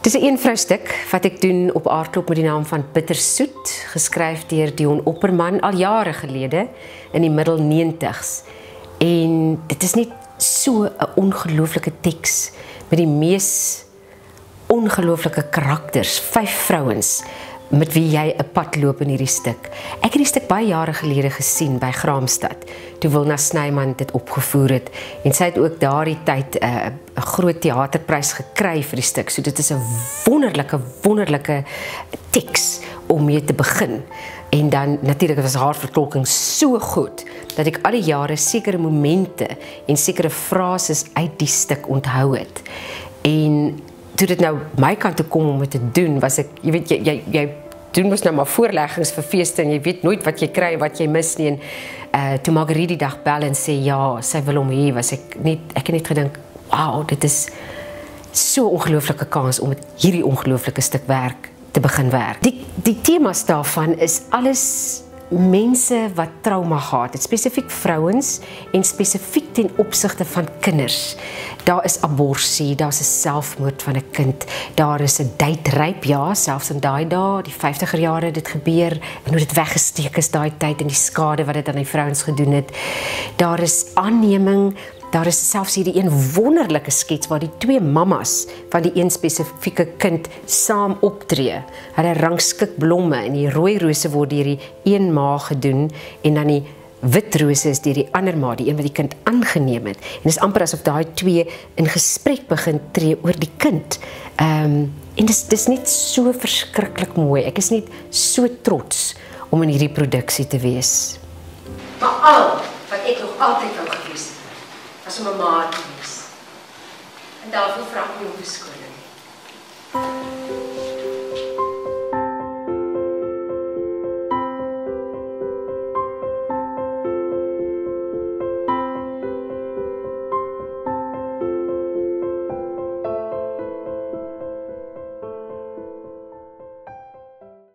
Dit is 'n eenvroustuk wat ek doen op aardklop met die naam van Bittersoet, geskryf deur Dion Opperman al jare gelede in die middel 90's. En dit is net so 'n ongelooflike teks met die mees ongelooflike karakters, 5 vrouens met wie jy 'n pad loop in hierdie stuk. Ek het die stuk baie jare gelede gesien by Graamsstad, toe Wilna Snyman dit opgevoer het, en sy het ook daardie tyd 'n groot teaterprys gekry vir die stuk, so dit is 'n wonderlike teks om mee te begin. En dan natuurlik was haar vertolking so goed, dat ek al die jare sekere momente en sekere frases uit die stuk onthou het. En toe dit nou my kant toe kom om dit te doen, was ek, jy weet, jy doen mos nou maar voorleggings vir feeste, en jy weet nooit wat jy kry en wat jy mis nie, en toe Marguerite die dag bel en sê, ja, sy wil hom hê, was ek het net gedink, wauw, dit is so 'n ongelooflike kans om met hierdie ongelooflike stuk werk te begin werk. Die temas daarvan is alles mense wat trauma gehad het, spesifiek vrouens en spesifiek ten opsigte van kinders. Daar is aborsie, daar is 'n selfmoord van 'n kind, daar is 'n date-rape, ja, selfs in daai dae, die 50er jare het dit gebeur, en hoe dit weggesteek is daai tyd en die skade wat dit aan die vrouens gedoen het. Daar is aanneming. Daar is selfs hierdie een wonderlike skets waar die 2 mammas van die een spesifieke kind saam optree. Hulle rangskik blomme, en die rooi rose word deur die een ma gedoen, en dan die wit rose is deur die ander ma, die een wat die kind aangeneem het. En dit is amper asof daai 2 in gesprek begin tree oor die kind. En dis net so verskriklik mooi. Ek is net so trots om in hierdie produksie te wees. Maar al wat ek nog altyd wou gewees het, was om 'n ma te wees. En daarvoor vra ek my om verskoning.